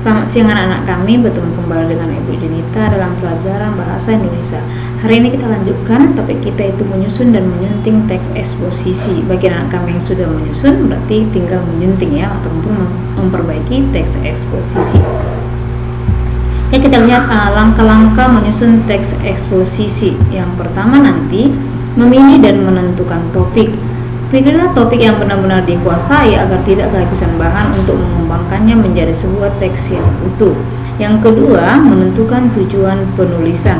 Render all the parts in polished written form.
Selamat siang anak-anak kami, bertemu kembali dengan Ibu Dinita dalam pelajaran Bahasa Indonesia. Hari ini kita lanjutkan topik kita, itu menyusun dan menyunting teks eksposisi. Bagi anak kami yang sudah menyusun, berarti tinggal menyunting ya, ataupun memperbaiki teks eksposisi. Oke, kita lihat langkah-langkah menyusun teks eksposisi. Yang pertama nanti, memilih dan menentukan topik. Pilihlah topik yang benar-benar dikuasai agar tidak kehabisan bahan untuk mengembangkannya menjadi sebuah teks yang utuh. Yang kedua, menentukan tujuan penulisan.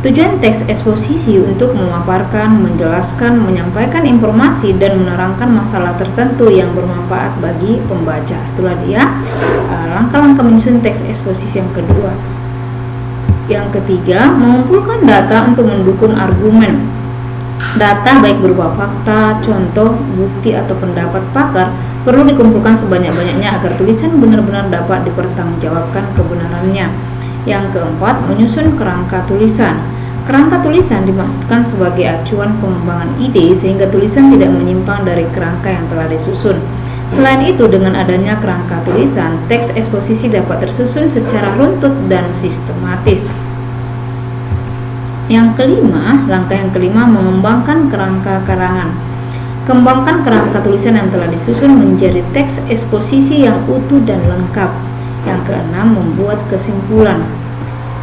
Tujuan teks eksposisi untuk memaparkan, menjelaskan, menyampaikan informasi, dan menerangkan masalah tertentu yang bermanfaat bagi pembaca. Itulah dia langkah-langkah menyusun teks eksposisi yang kedua. Yang ketiga, mengumpulkan data untuk mendukung argumen. Data baik berupa fakta, contoh, bukti, atau pendapat pakar perlu dikumpulkan sebanyak-banyaknya agar tulisan benar-benar dapat dipertanggungjawabkan kebenarannya. Yang keempat, menyusun kerangka tulisan. Kerangka tulisan dimaksudkan sebagai acuan pengembangan ide sehingga tulisan tidak menyimpang dari kerangka yang telah disusun. Selain itu, dengan adanya kerangka tulisan, teks eksposisi dapat tersusun secara runtut dan sistematis. Langkah yang kelima, mengembangkan kerangka karangan. Kembangkan kerangka tulisan yang telah disusun menjadi teks eksposisi yang utuh dan lengkap. Yang keenam, membuat kesimpulan.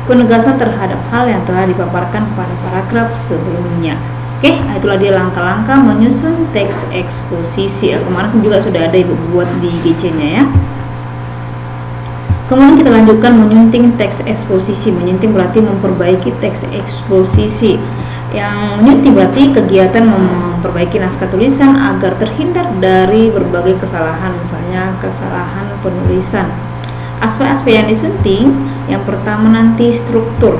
Penegasan terhadap hal yang telah dipaparkan pada paragraf sebelumnya. Oke, itulah dia langkah-langkah menyusun teks eksposisi. Kemarin juga sudah ada Ibu buat di GC-nya ya. Kemudian kita lanjutkan menyunting teks eksposisi. Menyunting berarti memperbaiki teks eksposisi. Yang menyunting berarti kegiatan memperbaiki naskah tulisan agar terhindar dari berbagai kesalahan, misalnya kesalahan penulisan. Aspek-aspek yang disunting, yang pertama nanti struktur,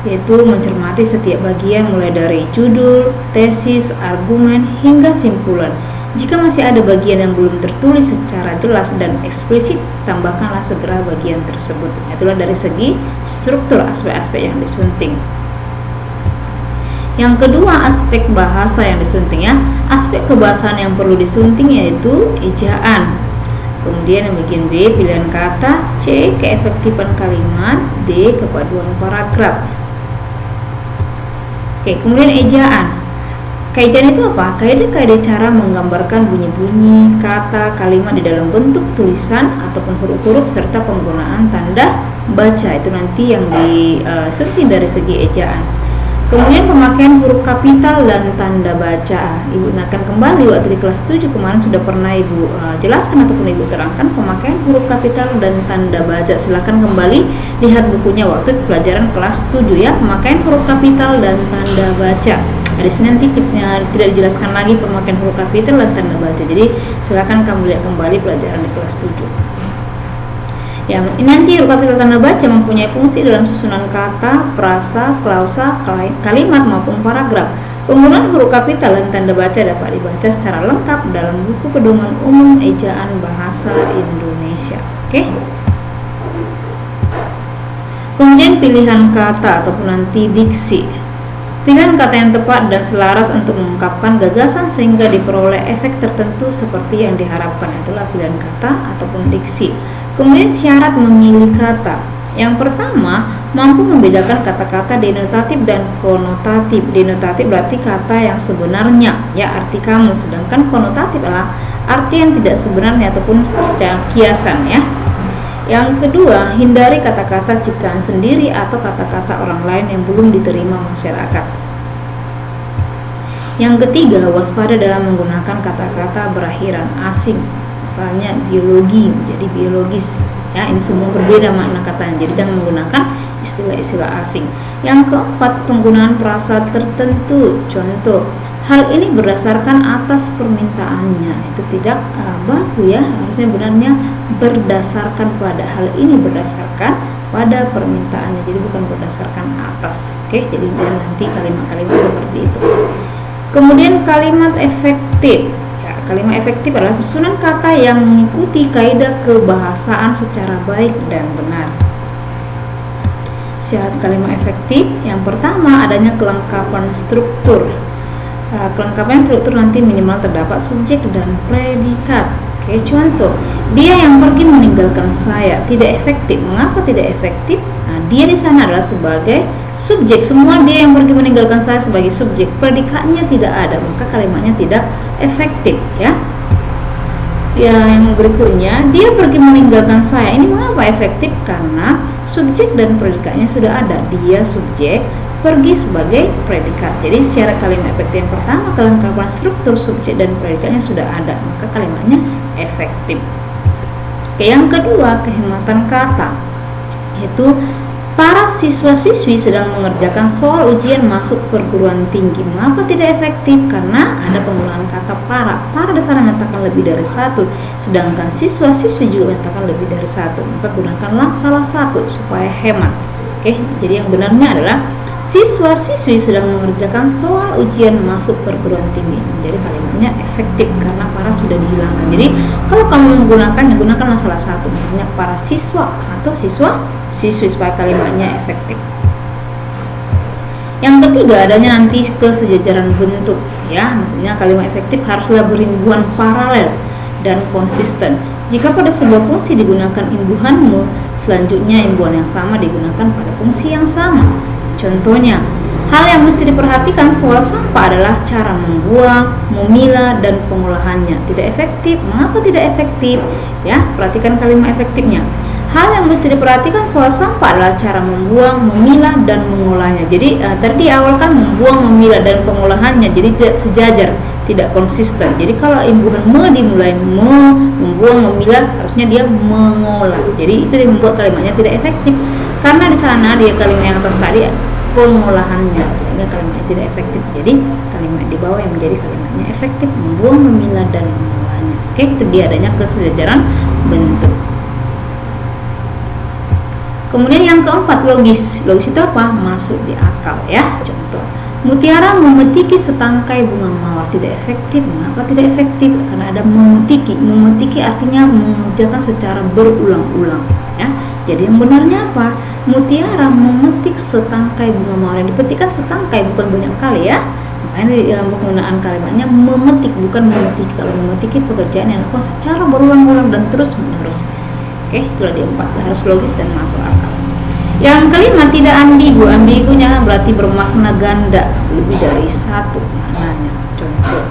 yaitu mencermati setiap bagian mulai dari judul, tesis, argumen, hingga simpulan. Jika masih ada bagian yang belum tertulis secara jelas dan eksplisit, tambahkanlah segera bagian tersebut. Itulah dari segi struktur aspek-aspek yang disunting. Yang kedua, aspek bahasa yang disunting ya. Aspek kebahasaan yang perlu disunting yaitu ejaan. Kemudian yang bagian B, pilihan kata, C, keefektifan kalimat, D, kepaduan paragraf. Oke, kemudian ejaan. Ejaan itu apa? Kaidah-kaidah cara menggambarkan bunyi-bunyi, kata, kalimat di dalam bentuk tulisan ataupun huruf-huruf serta penggunaan tanda baca. Itu nanti yang disunting dari segi ejaan. Kemudian pemakaian huruf kapital dan tanda baca. Ibu ingatkan kembali waktu di kelas 7 kemarin sudah pernah Ibu jelaskan ataupun Ibu terangkan pemakaian huruf kapital dan tanda baca. Silakan kembali lihat bukunya waktu pelajaran kelas 7 ya, pemakaian huruf kapital dan tanda baca. Di sini nanti tidak dijelaskan lagi pemakaian huruf kapital dan tanda baca. Jadi silakan kamu lihat kembali pelajaran di kelas 7. Ya, ini nanti huruf kapital tanda baca mempunyai fungsi dalam susunan kata, frasa, klausa, kalimat maupun paragraf. Penggunaan huruf kapital dan tanda baca dapat dibaca secara lengkap dalam buku Pedoman Umum Ejaan Bahasa Indonesia. Oke. Kemudian pilihan kata ataupun nanti diksi. Pilihan kata yang tepat dan selaras untuk mengungkapkan gagasan sehingga diperoleh efek tertentu seperti yang diharapkan. Itulah pilihan kata ataupun diksi. Kemudian syarat memilih kata. Yang pertama, mampu membedakan kata-kata denotatif dan konotatif. Denotatif berarti kata yang sebenarnya, ya arti kamu, sedangkan konotatif adalah arti yang tidak sebenarnya ataupun secara kiasan ya. Yang kedua, hindari kata-kata ciptaan sendiri atau kata-kata orang lain yang belum diterima masyarakat. Yang ketiga, waspada dalam menggunakan kata-kata berakhiran asing. Misalnya biologi menjadi biologis. Ya, ini semua berbeda makna katanya. Jadi jangan menggunakan istilah-istilah asing. Yang keempat, penggunaan frasa tertentu. Contoh, hal ini berdasarkan atas permintaannya. Itu tidak baku ya. Harusnya benarnya berdasarkan pada, hal ini berdasarkan pada permintaannya. Jadi bukan berdasarkan atas. Oke, jadi nanti kalimat-kalimat seperti itu. Kemudian kalimat efektif. Ya, kalimat efektif adalah susunan kata yang mengikuti kaidah kebahasaan secara baik dan benar. Syarat kalimat efektif yang pertama, adanya kelengkapan struktur. Kelengkapan struktur nanti minimal terdapat subjek dan predikat. Oke, contoh, Dia yang pergi meninggalkan saya, tidak efektif. Mengapa tidak efektif? Nah, dia di sana adalah sebagai subjek. Semua dia yang pergi meninggalkan saya sebagai subjek. Predikatnya tidak ada, maka kalimatnya tidak efektif, ya. Yang berikutnya, dia pergi meninggalkan saya. Ini mengapa efektif? Karena subjek dan predikatnya sudah ada. Dia subjek, pergi sebagai predikat. Jadi secara kalimat efektif yang pertama, kelengkapan struktur subjek dan predikatnya sudah ada, maka kalimatnya efektif. Oke, yang kedua, kehematan kata, yaitu para siswa-siswi sedang mengerjakan soal ujian masuk perguruan tinggi. Mengapa tidak efektif? Karena ada penggunaan kata para. Para di sana menyatakan lebih dari satu, sedangkan siswa-siswi juga menyatakan lebih dari satu. Maka gunakanlah salah satu supaya hemat. Oke, jadi yang benarnya adalah siswa-siswi sedang mengerjakan soal ujian masuk perguruan tinggi. Jadi kalimatnya efektif karena para sudah dihilangkan. Jadi kalau kamu menggunakannya, gunakanlah salah satu, misalnya para siswa atau siswa-siswi supaya kalimatnya efektif. Yang ketiga, adanya nanti kesejajaran bentuk, ya. Maksudnya kalimat efektif haruslah berimbuhan paralel dan konsisten. Jika pada sebuah fungsi digunakan imbuhanmu, selanjutnya imbuhan yang sama digunakan pada fungsi yang sama. Contohnya, hal yang mesti diperhatikan soal sampah adalah cara membuang, memilah, dan pengolahannya. Tidak efektif. Mengapa tidak efektif? Ya, perhatikan kalimat efektifnya. Hal yang mesti diperhatikan soal sampah adalah cara membuang, memilah, dan mengolahnya. Jadi tadi di awal kan membuang, memilah, dan pengolahannya. Jadi tidak sejajar, tidak konsisten. Jadi kalau imbuhan dimulai membuang, memilah, harusnya dia mengolah. Jadi itu yang membuat kalimatnya tidak efektif. Karena di sana dia kalimat yang atas tadi pengolahannya, sehingga kalimatnya tidak efektif. Jadi kalimat di bawah yang menjadi kalimatnya efektif, membuang, memilah, dan mengolahnya. Oke, itu dia adanya kesejajaran bentuk. Kemudian yang keempat, logis. Logis itu apa? Masuk di akal, ya. Contoh, Mutiara memetiki setangkai bunga mawar. Tidak efektif. Mengapa tidak efektif? Karena ada memetiki. Memetiki artinya mengerjakan secara berulang-ulang, ya. Jadi yang benarnya apa? Mutiara memetik setangkai bunga mawar. Yang dipetikkan setangkai, bukan banyak kali, ya. Makanya penggunaan kalimatnya memetik, bukan memetiki. Kalau memetiki pekerjaan yang dilakukan secara berulang-ulang dan terus menerus. Oke, itulah di empat, harus logis dan masuk akal. Yang kelima, tidak ambigu. Ambigunya berarti bermakna ganda, lebih dari satu maknanya. Contoh,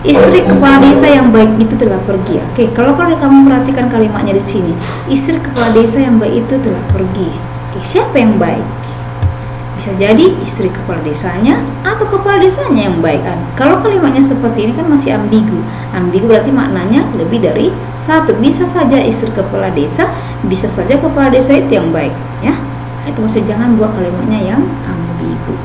istri kepala desa yang baik itu telah pergi. Oke, kalau kamu perhatikan kalimatnya di sini, istri kepala desa yang baik itu telah pergi. Oke, siapa yang baik? Bisa jadi istri kepala desanya atau kepala desanya yang baik. Kalau kalimatnya seperti ini kan masih ambigu. Ambigu berarti maknanya lebih dari satu. Bisa saja istri kepala desa, bisa saja kepala desa itu yang baik, ya. Itu maksud, jangan buat kalimatnya yang ambigu.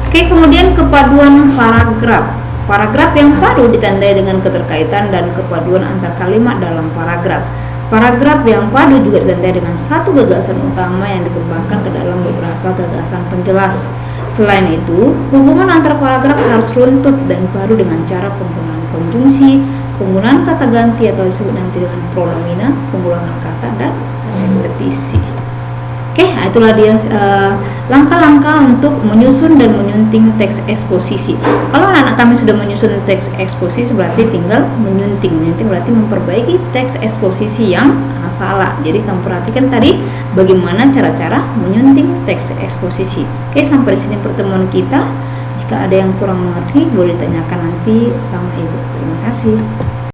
Oke, kemudian kepaduan paragraf. Paragraf yang padu ditandai dengan keterkaitan dan kepaduan antar kalimat dalam paragraf. Paragraf yang padu juga ditandai dengan satu gagasan utama yang dikembangkan ke dalam beberapa gagasan penjelas. Selain itu, hubungan antar paragraf harus runtut dan padu dengan cara penggunaan konjungsi, penggunaan kata ganti atau disebut nanti dengan pronomina, pengulangan kata, dan repetisi. Oke, itulah dia langkah-langkah untuk menyusun dan menyunting teks eksposisi. Kalau anak-anak kami sudah menyusun teks eksposisi, berarti tinggal menyunting. Menyunting berarti memperbaiki teks eksposisi yang salah. Jadi kamu perhatikan tadi bagaimana cara-cara menyunting teks eksposisi. Oke, sampai di sini pertemuan kita. Jika ada yang kurang mengerti, boleh ditanyakan nanti sama Ibu. Terima kasih.